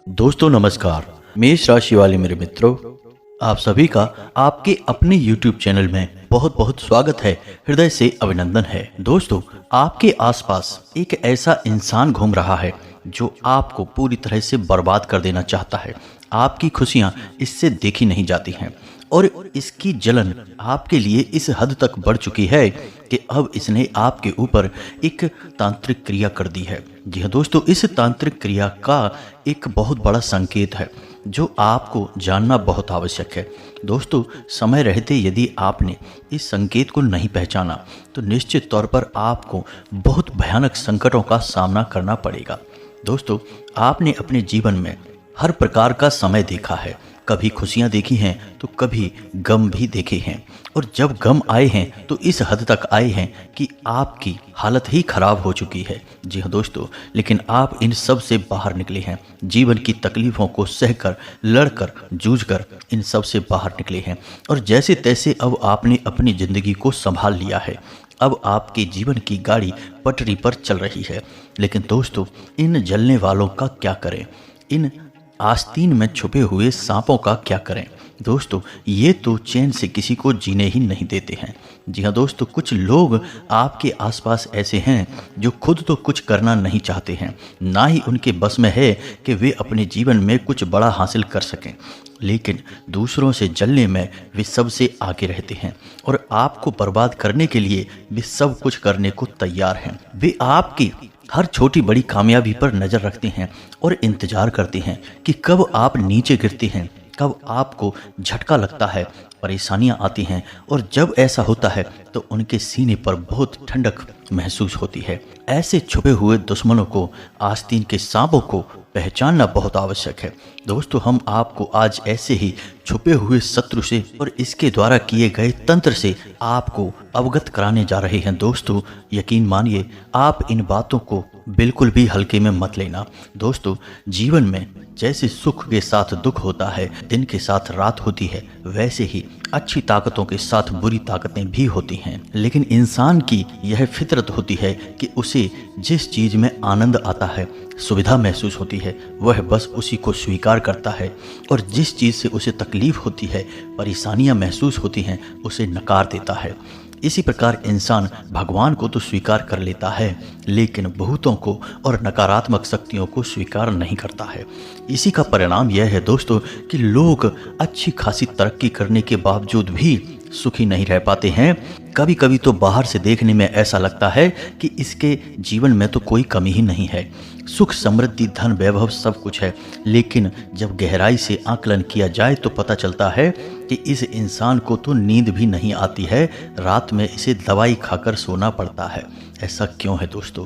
दोस्तों नमस्कार। मेष राशि वाले मेरे मित्रों, आप सभी का आपके अपने YouTube चैनल में बहुत बहुत स्वागत है। हृदय से अभिनंदन है। दोस्तों, आपके आसपास एक ऐसा इंसान घूम रहा है जो आपको पूरी तरह से बर्बाद कर देना चाहता है। आपकी खुशियां इससे देखी नहीं जाती हैं और इसकी जलन आपके लिए इस हद तक बढ़ चुकी है कि अब इसने आपके ऊपर एक तांत्रिक क्रिया कर दी है। जी हाँ दोस्तों, इस तांत्रिक क्रिया का एक बहुत बड़ा संकेत है जो आपको जानना बहुत आवश्यक है। दोस्तों, समय रहते यदि आपने इस संकेत को नहीं पहचाना तो निश्चित तौर पर आपको बहुत भयानक संकटों का सामना करना पड़ेगा। दोस्तों, आपने अपने जीवन में हर प्रकार का समय देखा है। कभी खुशियां देखी हैं तो कभी गम भी देखे हैं, और जब गम आए हैं तो इस हद तक आए हैं कि आपकी हालत ही खराब हो चुकी है। जी हाँ दोस्तों, लेकिन आप इन सब से बाहर निकले हैं। जीवन की तकलीफ़ों को सहकर, लड़कर, जूझकर इन सब से बाहर निकले हैं और जैसे तैसे अब आपने अपनी ज़िंदगी को संभाल लिया है। अब आपके जीवन की गाड़ी पटरी पर चल रही है। लेकिन दोस्तों, इन जलने वालों का क्या करें? इन आस्तीन में छुपे हुए सांपों का क्या करें? दोस्तों, ये तो चैन से किसी को जीने ही नहीं देते हैं। जी हाँ दोस्तों, कुछ लोग आपके आसपास ऐसे हैं जो खुद तो कुछ करना नहीं चाहते हैं, ना ही उनके बस में है कि वे अपने जीवन में कुछ बड़ा हासिल कर सकें, लेकिन दूसरों से जलने में वे सबसे आगे रहते हैं और आपको बर्बाद करने के लिए वे सब कुछ करने को तैयार हैं। वे आपकी हर छोटी बड़ी कामयाबी पर नज़र रखते हैं और इंतजार करते हैं कि कब आप नीचे गिरते हैं, कब आपको झटका लगता है, परेशानियां आती हैं, और जब ऐसा होता है तो उनके सीने पर बहुत ठंडक महसूस होती है। ऐसे छुपे हुए दुश्मनों को, आस्तीन के सांपों को पहचानना बहुत आवश्यक है। दोस्तों, हम आपको आज ऐसे ही छुपे हुए शत्रु से और इसके द्वारा किए गए तंत्र से आपको अवगत कराने जा रहे हैं। दोस्तों, यकीन मानिए, आप इन बातों को बिल्कुल भी हल्के में मत लेना। दोस्तों, जीवन में जैसे सुख के साथ दुख होता है, दिन के साथ रात होती है, वैसे ही अच्छी ताकतों के साथ बुरी ताकतें भी होती हैं। लेकिन इंसान की यह फितरत होती है कि उसे जिस चीज़ में आनंद आता है, सुविधा महसूस होती है, वह बस उसी को स्वीकार करता है, और जिस चीज़ से उसे तकलीफ होती है, परेशानियां महसूस होती हैं, उसे नकार देता है। इसी प्रकार इंसान भगवान को तो स्वीकार कर लेता है, लेकिन भूतों को और नकारात्मक शक्तियों को स्वीकार नहीं करता है। इसी का परिणाम यह है दोस्तों कि लोग अच्छी खासी तरक्की करने के बावजूद भी सुखी नहीं रह पाते हैं। कभी कभी तो बाहर से देखने में ऐसा लगता है कि इसके जीवन में तो कोई कमी ही नहीं है। सुख, समृद्धि, धन, वैभव सब कुछ है, लेकिन जब गहराई से आकलन किया जाए तो पता चलता है कि इस इंसान को तो नींद भी नहीं आती है, रात में इसे दवाई खाकर सोना पड़ता है। ऐसा क्यों है दोस्तों?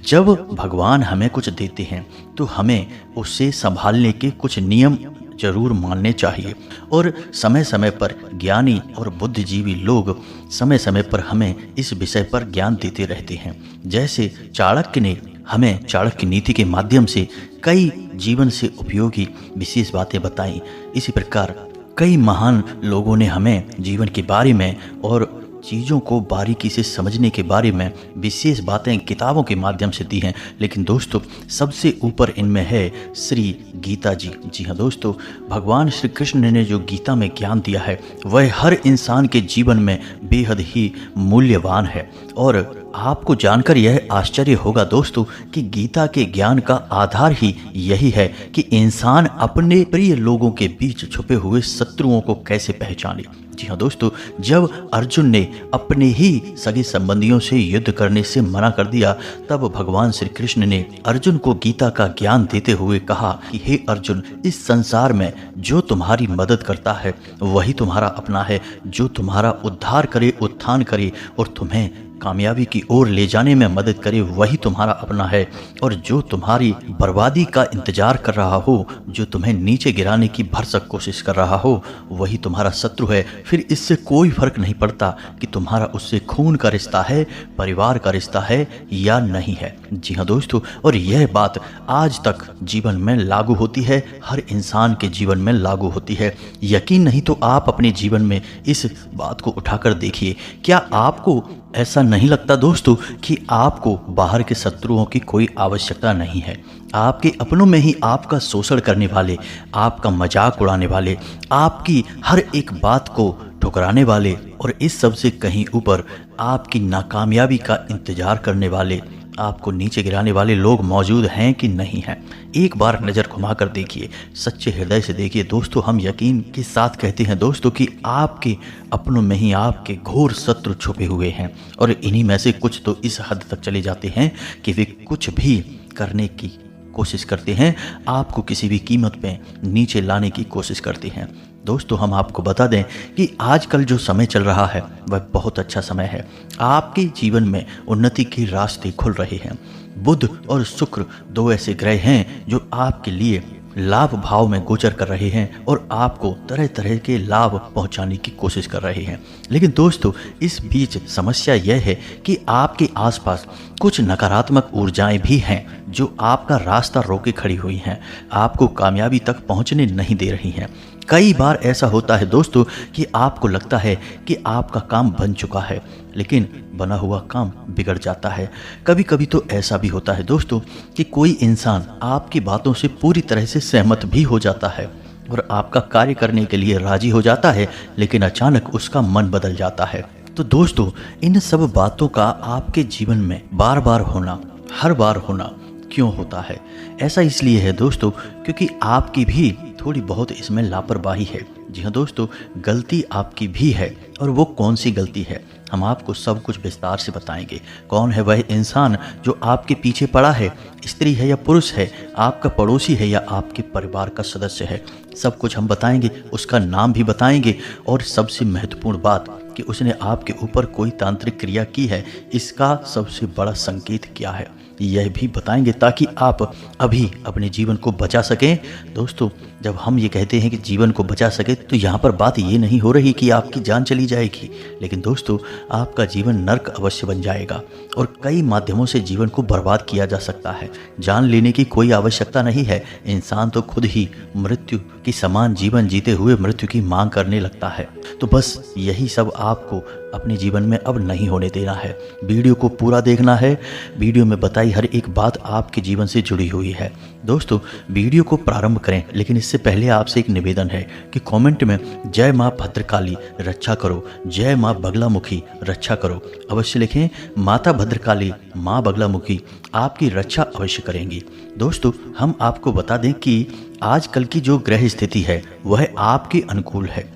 जब भगवान हमें कुछ देते हैं तो हमें उसे संभालने के कुछ नियम जरूर मानने चाहिए, और समय समय पर ज्ञानी और बुद्धिजीवी लोग समय समय पर हमें इस विषय पर ज्ञान देते रहते हैं। जैसे चाणक्य ने हमें चाणक्य नीति के माध्यम से कई जीवन से उपयोगी विशेष बातें बताई, इसी प्रकार कई महान लोगों ने हमें जीवन के बारे में और चीज़ों को बारीकी से समझने के बारे में विशेष बातें किताबों के माध्यम से दी हैं। लेकिन दोस्तों, सबसे ऊपर इनमें है श्री गीता जी। जी हाँ दोस्तों, भगवान श्री कृष्ण ने जो गीता में ज्ञान दिया है वह हर इंसान के जीवन में बेहद ही मूल्यवान है। और आपको जानकर यह आश्चर्य होगा दोस्तों कि गीता के ज्ञान का आधार ही यही है कि इंसान अपने प्रिय लोगों के बीच छुपे हुए शत्रुओं को कैसे पहचाने। जी हाँ दोस्तों, जब अर्जुन ने अपने ही सगे संबंधियों से युद्ध करने से मना कर दिया, तब भगवान श्री कृष्ण ने अर्जुन को गीता का ज्ञान देते हुए कहा कि हे अर्जुन, इस संसार में जो तुम्हारी मदद करता है वही तुम्हारा अपना है। जो तुम्हारा उद्धार करे, उत्थान करे और तुम्हें कामयाबी की ओर ले जाने में मदद करे वही तुम्हारा अपना है, और जो तुम्हारी बर्बादी का इंतजार कर रहा हो, जो तुम्हें नीचे गिराने की भरसक कोशिश कर रहा हो, वही तुम्हारा शत्रु है। फिर इससे कोई फर्क नहीं पड़ता कि तुम्हारा उससे खून का रिश्ता है, परिवार का रिश्ता है या नहीं है। जी हाँ दोस्तों, और यह बात आज तक जीवन में लागू होती है, हर इंसान के जीवन में लागू होती है। यकीन नहीं तो आप अपने जीवन में इस बात को उठाकर देखिए। क्या आपको ऐसा नहीं लगता दोस्तों कि आपको बाहर के शत्रुओं की कोई आवश्यकता नहीं है? आपके अपनों में ही आपका शोषण करने वाले, आपका मजाक उड़ाने वाले, आपकी हर एक बात को ठुकराने वाले और इस सब से कहीं ऊपर आपकी नाकामयाबी का इंतजार करने वाले, आपको नीचे गिराने वाले लोग मौजूद हैं कि नहीं हैं? एक बार नज़र घुमाकर देखिए, सच्चे हृदय से देखिए दोस्तों। हम यकीन के साथ कहते हैं दोस्तों कि आपके अपनों में ही आपके घोर शत्रु छुपे हुए हैं और इन्हीं में से कुछ तो इस हद तक चले जाते हैं कि वे कुछ भी करने की कोशिश करते हैं, आपको किसी भी कीमत पे नीचे लाने की कोशिश करते हैं। दोस्तों हम आपको बता दें कि आजकल जो समय चल रहा है वह बहुत अच्छा समय है। आपके जीवन में उन्नति के रास्ते खुल रहे हैं। बुध और शुक्र दो ऐसे ग्रह हैं जो आपके लिए लाभ भाव में गोचर कर रहे हैं और आपको तरह तरह के लाभ पहुंचाने की कोशिश कर रहे हैं। लेकिन दोस्तों इस बीच समस्या यह है कि आपके आसपास कुछ नकारात्मक ऊर्जाएं भी हैं जो आपका रास्ता रोके खड़ी हुई हैं, आपको कामयाबी तक पहुंचने नहीं दे रही हैं। कई बार ऐसा होता है दोस्तों कि आपको लगता है कि आपका काम बन चुका है, लेकिन बना हुआ काम बिगड़ जाता है। कभी कभी तो ऐसा भी होता है दोस्तों कि कोई इंसान आपकी बातों से पूरी तरह से सहमत भी हो जाता है और आपका कार्य करने के लिए राजी हो जाता है, लेकिन अचानक उसका मन बदल जाता है। तो दोस्तों इन सब बातों का आपके जीवन में बार बार होना, हर बार होना क्यों होता है? ऐसा इसलिए है दोस्तों क्योंकि आपकी भी थोड़ी बहुत इसमें लापरवाही है। जी हाँ दोस्तों, गलती आपकी भी है और वो कौन सी गलती है हम आपको सब कुछ विस्तार से बताएंगे। कौन है वह इंसान जो आपके पीछे पड़ा है, स्त्री है या पुरुष है, आपका पड़ोसी है या आपके परिवार का सदस्य है, सब कुछ हम बताएंगे, उसका नाम भी बताएंगे और सबसे महत्वपूर्ण बात कि उसने आपके ऊपर कोई तांत्रिक क्रिया की है, इसका सबसे बड़ा संकेत क्या है यह भी बताएंगे ताकि आप अभी अपने जीवन को बचा सकें। दोस्तों जब हम ये कहते हैं कि जीवन को बचा सके तो यहाँ पर बात ये नहीं हो रही कि आपकी जान चली जाएगी, लेकिन दोस्तों आपका जीवन नर्क अवश्य बन जाएगा और कई माध्यमों से जीवन को बर्बाद किया जा सकता है। जान लेने की कोई आवश्यकता नहीं है, इंसान तो खुद ही मृत्यु की समान जीवन जीते हुए मृत्यु की मांग करने लगता है। तो बस यही सब आपको अपने जीवन में अब नहीं होने देना है। वीडियो को पूरा देखना है, वीडियो में बताई हर एक बात आपके जीवन से जुड़ी हुई है। दोस्तों वीडियो को प्रारंभ करें, लेकिन इससे पहले आपसे एक निवेदन है कि कमेंट में जय माँ भद्रकाली रक्षा करो, जय माँ बगलामुखी रक्षा करो अवश्य लिखें। माता भद्रकाली, माँ बगलामुखी आपकी रक्षा अवश्य करेंगी। दोस्तों हम आपको बता दें कि आजकल की जो ग्रह स्थिति है वह आपके अनुकूल है,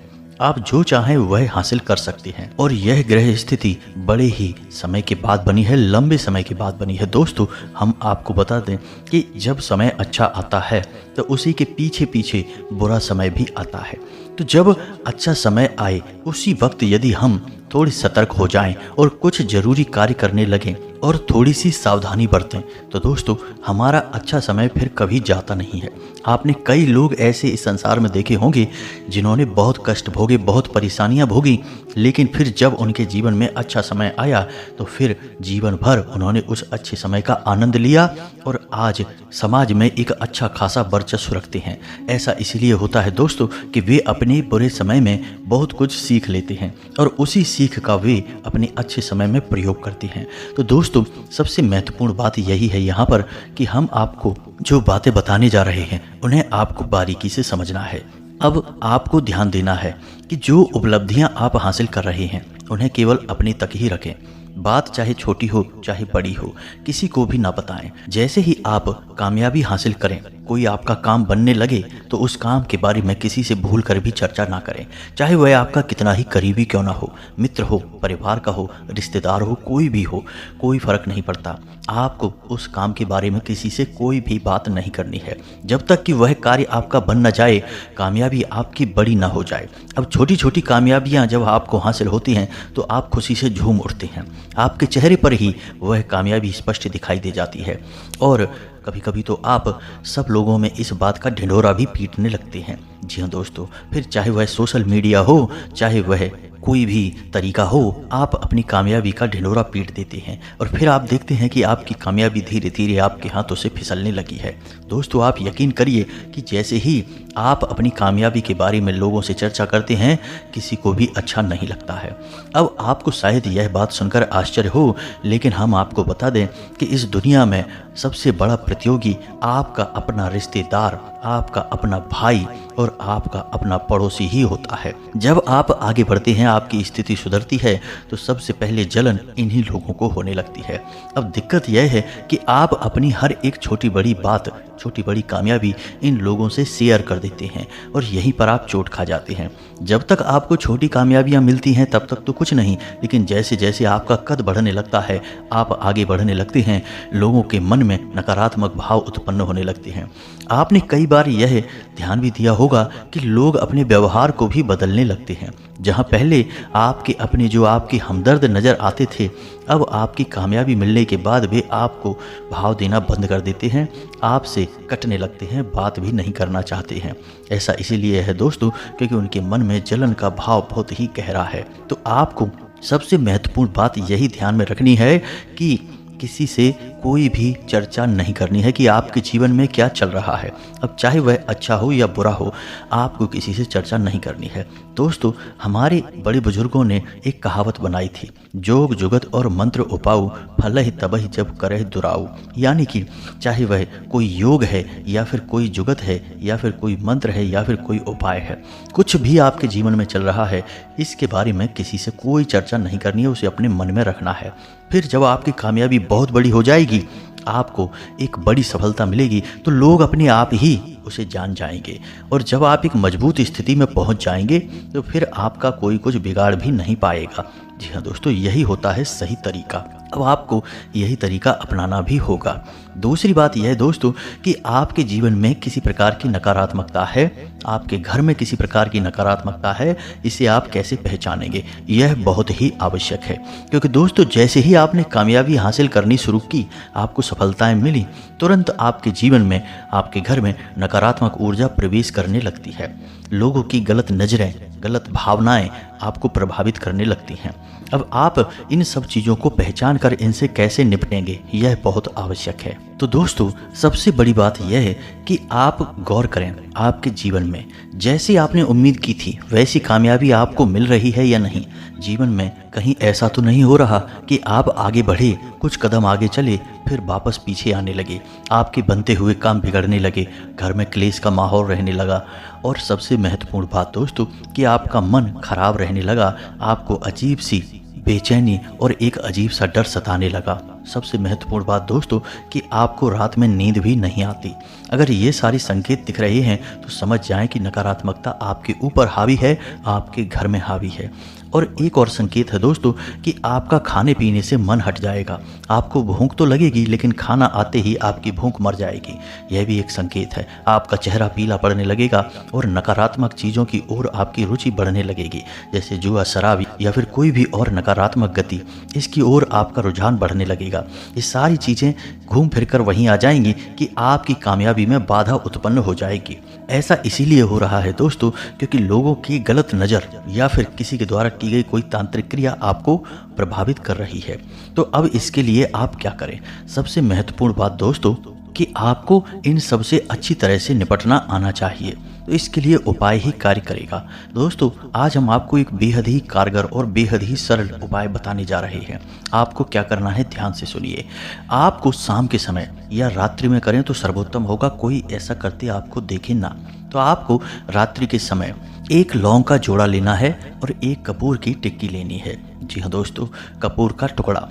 आप जो चाहें वह हासिल कर सकते हैं और यह ग्रह स्थिति बड़े ही समय के बाद बनी है, लंबे समय के बाद बनी है। दोस्तों हम आपको बता दें कि जब समय अच्छा आता है तो उसी के पीछे पीछे बुरा समय भी आता है। तो जब अच्छा समय आए उसी वक्त यदि हम थोड़ी सतर्क हो जाएं और कुछ जरूरी कार्य करने लगें और थोड़ी सी सावधानी बरतें तो दोस्तों हमारा अच्छा समय फिर कभी जाता नहीं है। आपने कई लोग ऐसे इस संसार में देखे होंगे जिन्होंने बहुत कष्ट भोगे, बहुत परेशानियां भोगी, लेकिन फिर जब उनके जीवन में अच्छा समय आया तो फिर जीवन भर उन्होंने उस अच्छे समय का आनंद लिया और आज समाज में एक अच्छा खासा वर्चस्व रखते हैं। ऐसा इसलिए होता है दोस्तों कि वे अपने बुरे समय में बहुत कुछ सीख लेते हैं और उसी सीख का वे अपने अच्छे समय में प्रयोग करते हैं। तो दोस्तों सबसे महत्वपूर्ण बात यही है यहाँ पर कि हम आपको जो बातें बताने जा रहे हैं उन्हें आपको बारीकी से समझना है। अब आपको ध्यान देना है कि जो उपलब्धियां आप हासिल कर रहे हैं उन्हें केवल अपने तक ही रखें। बात चाहे छोटी हो चाहे बड़ी हो, किसी को भी ना बताएं। जैसे ही आप कामयाबी हासिल करें, कोई आपका काम बनने लगे तो उस काम के बारे में किसी से भूल कर भी चर्चा ना करें, चाहे वह आपका कितना ही करीबी क्यों ना हो, मित्र हो, परिवार का हो, रिश्तेदार हो, कोई भी हो, कोई फर्क नहीं पड़ता। आपको उस काम के बारे में किसी से कोई भी बात नहीं करनी है जब तक कि वह कार्य आपका बन न जाए, कामयाबी आपकी बड़ी ना हो जाए। अब छोटी छोटी कामयाबियां जब आपको हासिल होती हैं तो आप खुशी से झूम उठते हैं, आपके चेहरे पर ही वह कामयाबी स्पष्ट दिखाई दे जाती है और कभी कभी तो आप सब लोगों में इस बात का ढिंढोरा भी पीटने लगते हैं। जी हाँ दोस्तों, फिर चाहे वह सोशल मीडिया हो, चाहे वह कोई भी तरीका हो, आप अपनी कामयाबी का ढिंढोरा पीट देते हैं और फिर आप देखते हैं कि आपकी कामयाबी धीरे धीरे आपके हाथों से फिसलने लगी है। दोस्तों, आप यकीन करिए कि जैसे ही आप अपनी कामयाबी के बारे में लोगों से चर्चा करते हैं, किसी को भी अच्छा नहीं लगता है। अब आपको शायद यह बात सुनकर आश्चर्य हो, लेकिन हम आपको बता दें कि इस दुनिया में सबसे बड़ा प्रतियोगी आपका अपना रिश्तेदार, आपका अपना भाई और आपका अपना पड़ोसी ही होता है। जब आप आगे बढ़ते हैं, आपकी स्थिति सुधरती है, तो सबसे पहले जलन इन्हीं लोगों को होने लगती है। अब दिक्कत यह है कि आप अपनी हर एक छोटी बड़ी बात, छोटी बड़ी कामयाबी इन लोगों से शेयर कर देते हैं और यहीं पर आप चोट खा जाते हैं। जब तक आपको छोटी कामयाबियां मिलती हैं तब तक तो कुछ नहीं, लेकिन जैसे जैसे आपका कद बढ़ने लगता है, आप आगे बढ़ने लगते हैं, लोगों के मन में नकारात्मक भाव उत्पन्न होने लगते हैं। आपने कई बार यह ध्यान भी दिया होगा कि लोग अपने व्यवहार को भी बदलने लगते हैं। जहां पहले आपके अपने जो आपके हमदर्द नज़र आते थे, अब आपकी कामयाबी मिलने के बाद वे आपको भाव देना बंद कर देते हैं, आपसे कटने लगते हैं, बात भी नहीं करना चाहते हैं। ऐसा इसीलिए है दोस्तों क्योंकि उनके मन में जलन का भाव बहुत ही गहरा है। तो आपको सबसे महत्वपूर्ण बात यही ध्यान में रखनी है कि किसी से कोई भी चर्चा नहीं करनी है कि आपके जीवन में क्या चल रहा है। अब चाहे वह अच्छा हो या बुरा हो, आपको किसी से चर्चा नहीं करनी है। दोस्तों, हमारे बड़े बुजुर्गों ने एक कहावत बनाई थी, जोग जुगत और मंत्र उपाऊ, फलहि तबहि जब करह दुराऊ। यानी कि चाहे वह कोई योग है या फिर कोई जुगत है या फिर कोई मंत्र है या फिर कोई उपाय है, कुछ भी आपके जीवन में चल रहा है, इसके बारे में किसी से कोई चर्चा नहीं करनी है, उसे अपने मन में रखना है। फिर जब आपकी कामयाबी बहुत बड़ी हो जाएगी, आपको एक बड़ी सफलता मिलेगी, तो लोग अपने आप ही उसे जान जाएंगे और जब आप एक मजबूत स्थिति में पहुंच जाएंगे तो फिर आपका कोई कुछ बिगाड़ भी नहीं पाएगा। जी हाँ दोस्तों, यही होता है सही तरीका। अब आपको यही तरीका अपनाना भी होगा। दूसरी बात यह है दोस्तों कि आपके जीवन में किसी प्रकार की नकारात्मकता है, आपके घर में किसी प्रकार की नकारात्मकता है, इसे आप कैसे पहचानेंगे, यह बहुत ही आवश्यक है। क्योंकि दोस्तों, जैसे ही आपने कामयाबी हासिल करनी शुरू की, आपको सफलताएं मिली, तुरंत आपके जीवन में, आपके घर में नकारात्मक ऊर्जा प्रवेश करने लगती है। लोगों की गलत नज़रें, गलत भावनाएं आपको प्रभावित करने लगती हैं। अब आप इन सब चीज़ों को पहचान कर इनसे कैसे निपटेंगे, यह बहुत आवश्यक है। तो दोस्तों, सबसे बड़ी बात यह है कि आप गौर करें, आपके जीवन में जैसी आपने उम्मीद की थी वैसी कामयाबी आपको मिल रही है या नहीं। जीवन में कहीं ऐसा तो नहीं हो रहा कि आप आगे बढ़े, कुछ कदम आगे चले, फिर वापस पीछे आने लगे, आपके बनते हुए काम बिगड़ने लगे, घर में क्लेश का माहौल रहने लगा और सबसे महत्वपूर्ण बात दोस्तों कि आपका मन खराब रहने लगा, आपको अजीब सी बेचैनी और एक अजीब सा डर सताने लगा। सबसे महत्वपूर्ण बात दोस्तों कि आपको रात में नींद भी नहीं आती। अगर ये सारे संकेत दिख रहे हैं तो समझ जाएं कि नकारात्मकता आपके ऊपर हावी है, आपके घर में हावी है। और एक और संकेत है दोस्तों कि आपका खाने पीने से मन हट जाएगा। आपको भूख तो लगेगी लेकिन खाना आते ही आपकी भूख मर जाएगी, यह भी एक संकेत है। आपका चेहरा पीला पड़ने लगेगा और नकारात्मक चीज़ों की ओर आपकी रुचि बढ़ने लगेगी, जैसे जुआ, शराब या फिर कोई भी और नकारात्मक गति, इसकी ओर आपका रुझान बढ़ने लगेगा। ये सारी चीज़ें घूम फिर कर वहीं आ जाएंगी कि आपकी कामयाबी में बाधा उत्पन्न हो जाएगी। ऐसा इसीलिए हो रहा है दोस्तों क्योंकि लोगों की गलत नज़र या फिर किसी के द्वारा की गई कोई तांत्रिक क्रिया आपको प्रभावित कर रही है। तो अब इसके लिए आप क्या करें? सबसे महत्वपूर्ण बात दोस्तों कि आपको इन सब से अच्छी तरह से निपटना आना चाहिए। तो इसके लिए उपाय ही कार्य करेगा। दोस्तों, आज हम आपको एक बेहद ही कारगर और बेहद ही सरल उपाय बताने जा रहे हैं। आपको क्या करना है, ध्यान से सुनिए। आपको शाम के समय या रात्रि में करें तो सर्वोत्तम होगा, कोई ऐसा करते आपको देखे ना। तो आपको रात्रि के समय एक लौंग का जोड़ा लेना है और एक कपूर की टिक्की लेनी है। जी हाँ दोस्तों, कपूर का टुकड़ा।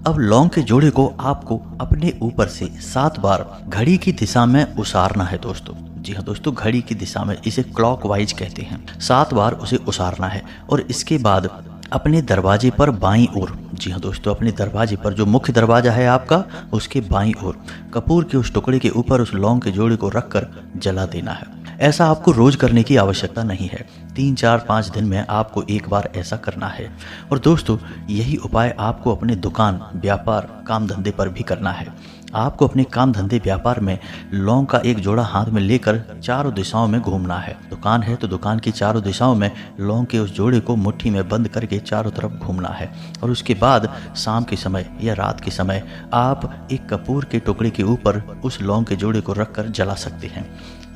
अब लौंग के जोड़े को आपको अपने ऊपर से 7 बार घड़ी की दिशा में उसारना है दोस्तों। जी हाँ दोस्तों, घड़ी की दिशा में, इसे क्लॉकवाइज कहते हैं। 7 बार उसे उसारना है और इसके बाद अपने दरवाजे पर बाईं ओर, जी हाँ दोस्तों, अपने दरवाजे पर जो मुख्य दरवाजा है आपका, उसके बाईं ओर कपूर के उस टुकड़े के ऊपर उस लौंग के जोड़े को रखकर जला देना है। ऐसा आपको रोज करने की आवश्यकता नहीं है, 3, 4, 5 दिन में आपको एक बार ऐसा करना है। और दोस्तों, यही उपाय आपको अपने दुकान, व्यापार, काम धंधे पर भी करना है। आपको अपने काम धंधे व्यापार में लौंग का एक जोड़ा हाथ में लेकर चारों दिशाओं में घूमना है। तो दुकान है तो दुकान की चारों दिशाओं में लौंग के उस जोड़े को मुट्ठी में बंद करके चारों तरफ घूमना है। और उसके बाद शाम के समय या रात के समय आप एक कपूर के टुकड़े के ऊपर उस लौंग के जोड़े को रखकर जला सकते हैं।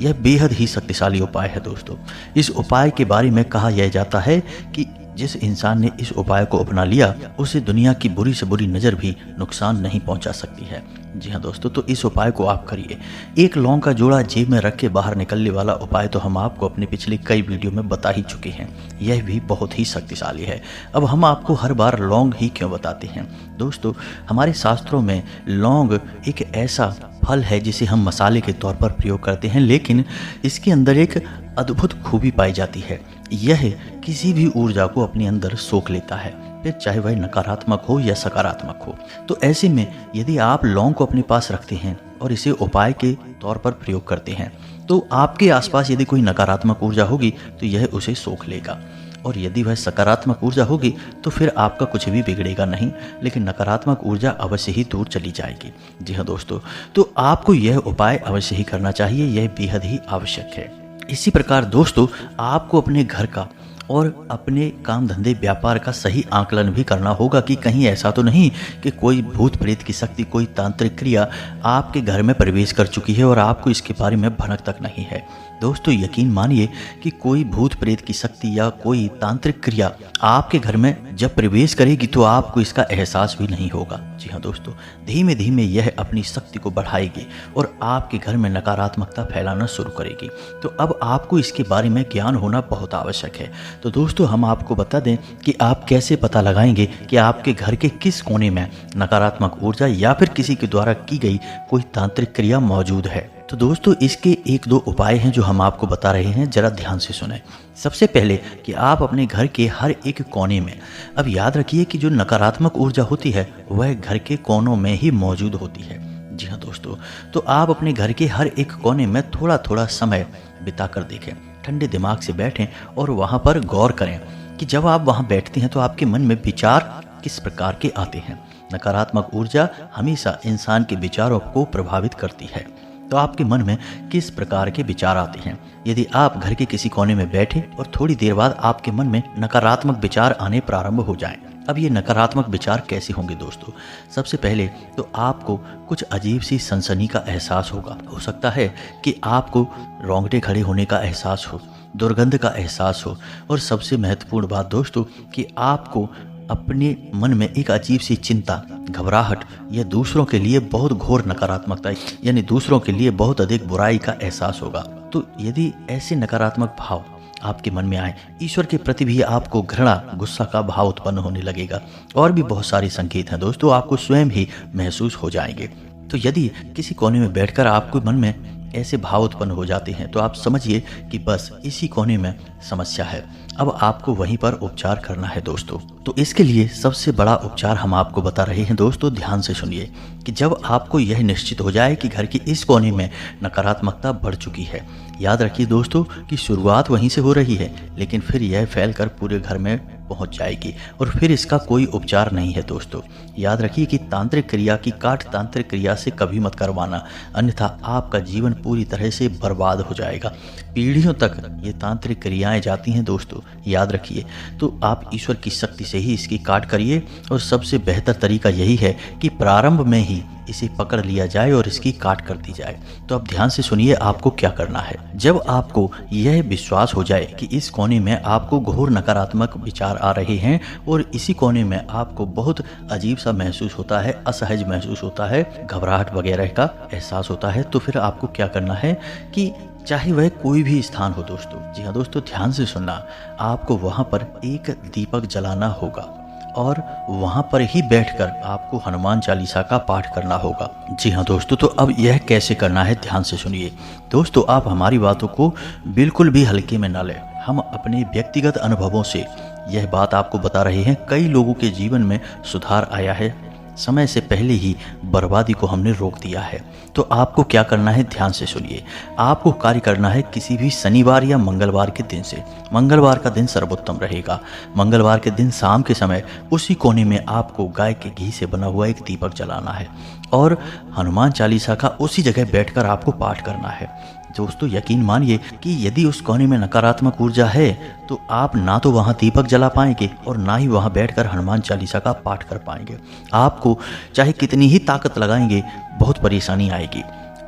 यह बेहद ही शक्तिशाली उपाय है दोस्तों। इस उपाय के बारे में कहा यह जाता है कि जिस इंसान ने इस उपाय को अपना लिया उसे दुनिया की बुरी से बुरी नज़र भी नुकसान नहीं पहुंचा सकती है। जी हाँ दोस्तों, तो इस उपाय को आप करिए। एक लौंग का जोड़ा जेब में रख के बाहर निकलने वाला उपाय तो हम आपको अपने पिछले कई वीडियो में बता ही चुके हैं। यह भी बहुत ही शक्तिशाली है। अब हम आपको हर बार लौंग ही क्यों बताते हैं दोस्तों? हमारे शास्त्रों में लौंग एक ऐसा फल है जिसे हम मसाले के तौर पर प्रयोग करते हैं, लेकिन इसके अंदर एक अद्भुत खूबी पाई जाती है। यह किसी भी ऊर्जा को अपने अंदर सोख लेता है, फिर चाहे वह नकारात्मक हो या सकारात्मक हो। तो ऐसे में यदि आप लौंग को अपने पास रखते हैं और इसे उपाय के तौर पर प्रयोग करते हैं तो आपके आसपास यदि कोई नकारात्मक ऊर्जा होगी तो यह उसे सोख लेगा, और यदि वह सकारात्मक ऊर्जा होगी तो फिर आपका कुछ भी बिगड़ेगा नहीं, लेकिन नकारात्मक ऊर्जा अवश्य ही दूर चली जाएगी। जी हाँ दोस्तों, तो आपको यह उपाय अवश्य ही करना चाहिए, यह बेहद ही आवश्यक है। इसी प्रकार दोस्तों, आपको अपने घर का और अपने काम धंधे व्यापार का सही आकलन भी करना होगा कि कहीं ऐसा तो नहीं कि कोई भूत प्रेत की शक्ति, कोई तांत्रिक क्रिया आपके घर में प्रवेश कर चुकी है और आपको इसके बारे में भनक तक नहीं है। दोस्तों यकीन मानिए कि कोई भूत प्रेत की शक्ति या कोई तांत्रिक क्रिया आपके घर में जब प्रवेश करेगी तो आपको इसका एहसास भी नहीं होगा। जी हाँ दोस्तों, धीमे धीमे यह अपनी शक्ति को बढ़ाएगी और आपके घर में नकारात्मकता फैलाना शुरू करेगी। तो अब आपको इसके बारे में ज्ञान होना बहुत आवश्यक है। तो दोस्तों हम आपको बता दें कि आप कैसे पता लगाएंगे कि आपके घर के किस कोने में नकारात्मक ऊर्जा या फिर किसी के द्वारा की गई कोई तांत्रिक क्रिया मौजूद है। तो दोस्तों इसके एक दो उपाय हैं जो हम आपको बता रहे हैं, जरा ध्यान से सुनें। सबसे पहले कि आप अपने घर के हर एक कोने में, अब याद रखिए कि जो नकारात्मक ऊर्जा होती है वह घर के कोनों में ही मौजूद होती है। जी हाँ दोस्तों, तो आप अपने घर के हर एक कोने में थोड़ा थोड़ा समय बिता कर देखें, ठंडे दिमाग से बैठें और वहाँ पर गौर करें कि जब आप वहाँ बैठते हैं तो आपके मन में विचार किस प्रकार के आते हैं। नकारात्मक ऊर्जा हमेशा इंसान के विचारों को प्रभावित करती है, तो आपके मन में किस प्रकार के विचार आते हैं। यदि आप घर के किसी कोने में बैठे और थोड़ी देर बाद आपके मन में नकारात्मक विचार आने प्रारंभ हो जाएं, अब ये नकारात्मक विचार कैसे होंगे दोस्तों? सबसे पहले तो आपको कुछ अजीब सी सनसनी का एहसास होगा। हो सकता है कि आपको रोंगटे खड़े होने का एहसास हो, दुर्गंध का एहसास हो, और सबसे महत्वपूर्ण बात दोस्तों कि आपको अपने मन में एक अजीब सी चिंता, घबराहट या दूसरों के लिए बहुत घोर नकारात्मकता यानी दूसरों के लिए बहुत अधिक बुराई का एहसास होगा। तो यदि ऐसे नकारात्मक भाव आपके मन में आए, ईश्वर के प्रति भी आपको घृणा, गुस्सा का भाव उत्पन्न होने लगेगा, और भी बहुत सारे संकेत हैं दोस्तों, आपको स्वयं ही महसूस हो जाएंगे। तो यदि किसी कोने में बैठकर आपको मन में ऐसे भाव उत्पन्न हो जाते हैं तो आप समझिए कि बस इसी कोने में समस्या है। अब आपको वहीं पर उपचार करना है दोस्तों। तो इसके लिए सबसे बड़ा उपचार हम आपको बता रहे हैं दोस्तों, ध्यान से सुनिए कि जब आपको यह निश्चित हो जाए कि घर के इस कोने में नकारात्मकता बढ़ चुकी है, याद रखिए दोस्तों कि शुरुआत वहीं से हो रही है, लेकिन फिर यह फैलकर पूरे घर में पहुंच जाएगी और फिर इसका कोई उपचार नहीं है दोस्तों। याद रखिए कि तांत्रिक क्रिया की काट तांत्रिक क्रिया से कभी मत करवाना, अन्यथा आपका जीवन पूरी तरह से बर्बाद हो जाएगा। पीढ़ियों तक ये तांत्रिक क्रियाएं जाती हैं दोस्तों, याद रखिए। तो आप ईश्वर की शक्ति से ही इसकी काट करिए, और सबसे बेहतर तरीका यही है कि प्रारंभ में ही इसे पकड़ लिया जाए और इसकी काट कर दी जाए। तो अब ध्यान से सुनिए आपको क्या करना है। जब आपको यह विश्वास हो जाए कि इस कोने में आपको घोर नकारात्मक विचार आ रहे हैं और इसी कोने में आपको बहुत अजीब सा महसूस होता है, असहज महसूस होता है, घबराहट वगैरह का एहसास होता है, तो फिर आपको क्या करना है कि चाहे वह कोई भी स्थान हो दोस्तों, जी हाँ दोस्तों ध्यान से सुनना, आपको वहाँ पर एक दीपक जलाना होगा और वहाँ पर ही बैठकर आपको हनुमान चालीसा का पाठ करना होगा। जी हाँ दोस्तों, तो अब यह कैसे करना है ध्यान से सुनिए दोस्तों। आप हमारी बातों को बिल्कुल भी हल्के में न लें, हम अपने व्यक्तिगत अनुभवों से यह बात आपको बता रहे हैं। कई लोगों के जीवन में सुधार आया है, समय से पहले ही बर्बादी को हमने रोक दिया है। तो आपको क्या करना है ध्यान से सुनिए। आपको कार्य करना है किसी भी शनिवार या मंगलवार के दिन से। मंगलवार का दिन सर्वोत्तम रहेगा। मंगलवार के दिन शाम के समय उसी कोने में आपको गाय के घी से बना हुआ एक दीपक जलाना है और हनुमान चालीसा का उसी जगह बैठकर आपको पाठ करना है। दोस्तों यकीन मानिए कि यदि उस कोने में नकारात्मक ऊर्जा है तो आप ना तो वहाँ दीपक जला पाएंगे और ना ही वहाँ बैठकर हनुमान चालीसा का पाठ कर पाएंगे। आपको चाहे कितनी ही ताकत लगाएंगे बहुत परेशानी आएगी।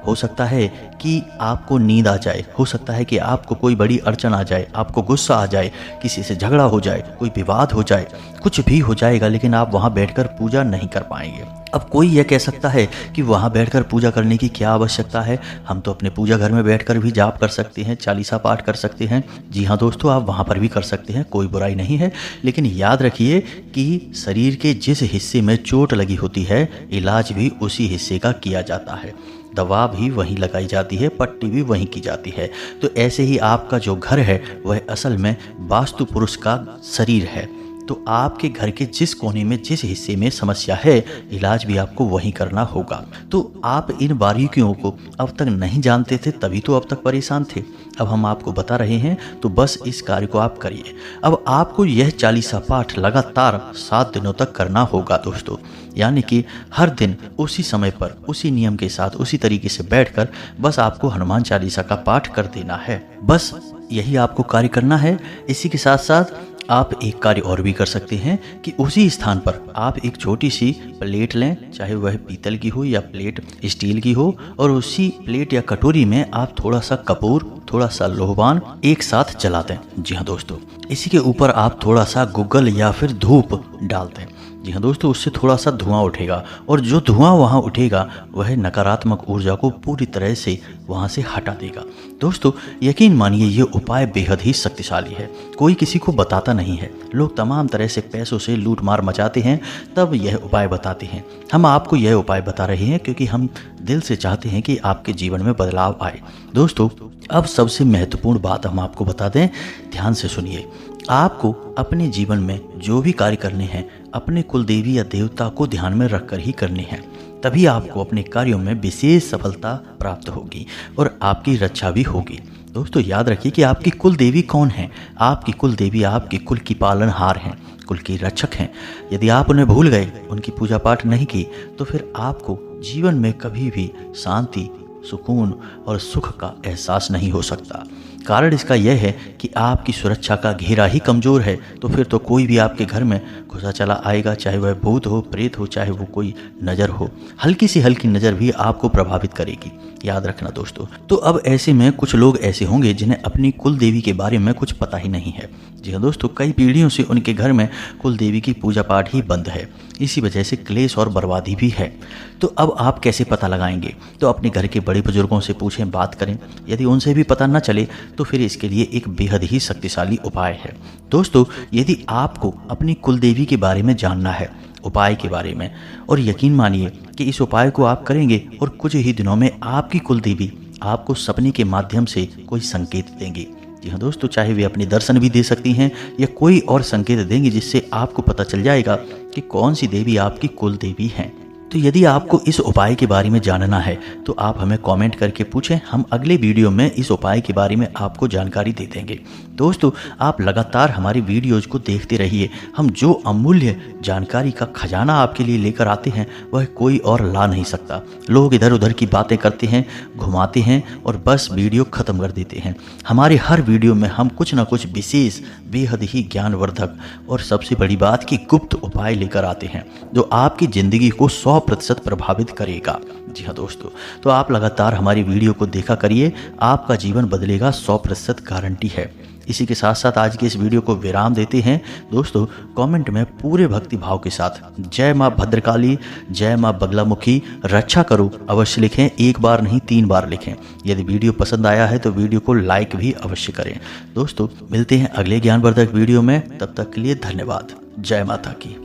हो सकता है कि आपको नींद आ जाए, हो सकता है कि आपको कोई बड़ी अड़चन आ जाए, आपको गुस्सा आ जाए, किसी से झगड़ा हो जाए, कोई विवाद हो जाए, कुछ भी हो जाएगा, लेकिन आप वहाँ बैठकर पूजा नहीं कर पाएंगे। अब कोई यह कह सकता है कि वहाँ बैठकर पूजा करने की क्या आवश्यकता है, हम तो अपने पूजा घर में बैठकर भी जाप कर सकते हैं, चालीसा पाठ कर सकते हैं। जी हाँ दोस्तों, आप वहाँ पर भी कर सकते हैं, कोई बुराई नहीं है। लेकिन याद रखिए कि शरीर के जिस हिस्से में चोट लगी होती है, इलाज भी उसी हिस्से का किया जाता है, दवा भी वहीं लगाई जाती है, पट्टी भी वहीं की जाती है। तो ऐसे ही आपका जो घर है वह असल में वास्तु पुरुष का शरीर है। तो आपके घर के जिस कोने में जिस हिस्से में समस्या है, इलाज भी आपको वहीं करना होगा। तो आप इन बारीकियों को अब तक नहीं जानते थे, तभी तो अब तक परेशान थे। अब हम आपको बता रहे हैं, तो बस इस कार्य को आप करिए। अब आपको यह चालीसा पाठ लगातार 7 दिनों तक करना होगा दोस्तों, यानी कि हर दिन उसी समय पर उसी नियम के साथ उसी तरीके से बैठकर बस आपको हनुमान चालीसा का पाठ कर देना है। बस यही आपको कार्य करना है। इसी के साथ साथ आप एक कार्य और भी कर सकते हैं कि उसी स्थान पर आप एक छोटी सी प्लेट लें, चाहे वह पीतल की हो या प्लेट स्टील की हो, और उसी प्लेट या कटोरी में आप थोड़ा सा कपूर, थोड़ा सा लोहवान एक साथ जला दें। जी हाँ दोस्तों, इसी के ऊपर आप थोड़ा सा गुग्गल या फिर धूप डाल दें। जी हाँ दोस्तों, उससे थोड़ा सा धुआं उठेगा और जो धुआं वहाँ उठेगा वह नकारात्मक ऊर्जा को पूरी तरह से वहाँ से हटा देगा। दोस्तों यकीन मानिए ये उपाय बेहद ही शक्तिशाली है, कोई किसी को बताता नहीं है। लोग तमाम तरह से पैसों से लूट मार मचाते हैं, तब यह उपाय बताते हैं। हम आपको यह उपाय बता रहे हैं क्योंकि हम दिल से चाहते हैं कि आपके जीवन में बदलाव आए। दोस्तों अब सबसे महत्वपूर्ण बात हम आपको बता दें, ध्यान से सुनिए। आपको अपने जीवन में जो भी कार्य करने हैं अपने कुल देवी या देवता को ध्यान में रखकर ही करने हैं, तभी आपको अपने कार्यों में विशेष सफलता प्राप्त होगी और आपकी रक्षा भी होगी। दोस्तों याद रखिए कि आपकी कुल देवी कौन है। आपकी कुल देवी आपके कुल की पालनहार हैं, कुल की रक्षक हैं। यदि आप उन्हें भूल गए, उनकी पूजा पाठ नहीं की, तो फिर आपको जीवन में कभी भी शांति, सुकून और सुख का एहसास नहीं हो सकता। कारण इसका यह है कि आपकी सुरक्षा का घेरा ही कमज़ोर है, तो फिर तो कोई भी आपके घर में घुसा चला आएगा, चाहे वह भूत हो, प्रेत हो, चाहे वो कोई नज़र हो। हल्की सी हल्की नज़र भी आपको प्रभावित करेगी, याद रखना दोस्तों। तो अब ऐसे में कुछ लोग ऐसे होंगे जिन्हें अपनी कुल देवी के बारे में कुछ पता ही नहीं है। जी हाँ दोस्तों, कई पीढ़ियों से उनके घर में कुल देवी की पूजा पाठ ही बंद है, इसी वजह से क्लेश और बर्बादी भी है। तो अब आप कैसे पता लगाएंगे? तो अपने घर के बड़े बुजुर्गों से पूछें, बात करें। यदि उनसे भी पता न चले तो फिर इसके लिए एक बेहद ही शक्तिशाली उपाय है। दोस्तों यदि आपको अपनी कुल देवी के बारे में जानना है, उपाय के बारे में, और यकीन मानिए कि इस उपाय को आप करेंगे और कुछ ही दिनों में आपकी कुल देवी आपको सपने के माध्यम से कोई संकेत देंगी। जी हाँ दोस्तों, चाहे वे अपने दर्शन भी दे सकती हैं या कोई और संकेत देंगी जिससे आपको पता चल जाएगा कि कौन सी देवी आपकी कुल देवी हैं। तो यदि आपको इस उपाय के बारे में जानना है तो आप हमें कमेंट करके पूछें, हम अगले वीडियो में इस उपाय के बारे में आपको जानकारी दे देंगे। दोस्तों आप लगातार हमारी वीडियोज़ को देखते रहिए, हम जो अमूल्य जानकारी का खजाना आपके लिए लेकर आते हैं वह कोई और ला नहीं सकता। लोग इधर उधर की बातें करते हैं, घुमाते हैं और बस वीडियो ख़त्म कर देते हैं। हमारे हर वीडियो में हम कुछ ना कुछ विशेष, बेहद ही ज्ञानवर्धक और सबसे बड़ी बात की गुप्त उपाय लेकर आते हैं जो आपकी ज़िंदगी को 100% प्रभावित करेगा। जी हाँ दोस्तों, तो आप लगातार हमारी वीडियो को देखा करिए, आपका जीवन बदलेगा, 100% गारंटी है। इसी के साथ साथ आज के इस वीडियो को विराम देते हैं। दोस्तों कमेंट में पूरे भक्ति भाव के साथ जय माँ भद्रकाली, जय माँ बगलामुखी रक्षा करो अवश्य लिखें, एक बार नहीं 3 बार लिखें। यदि वीडियो पसंद आया है तो वीडियो को लाइक भी अवश्य करें। दोस्तों मिलते हैं अगले ज्ञानवर्धक वीडियो में, तब तक के लिए धन्यवाद। जय माता की।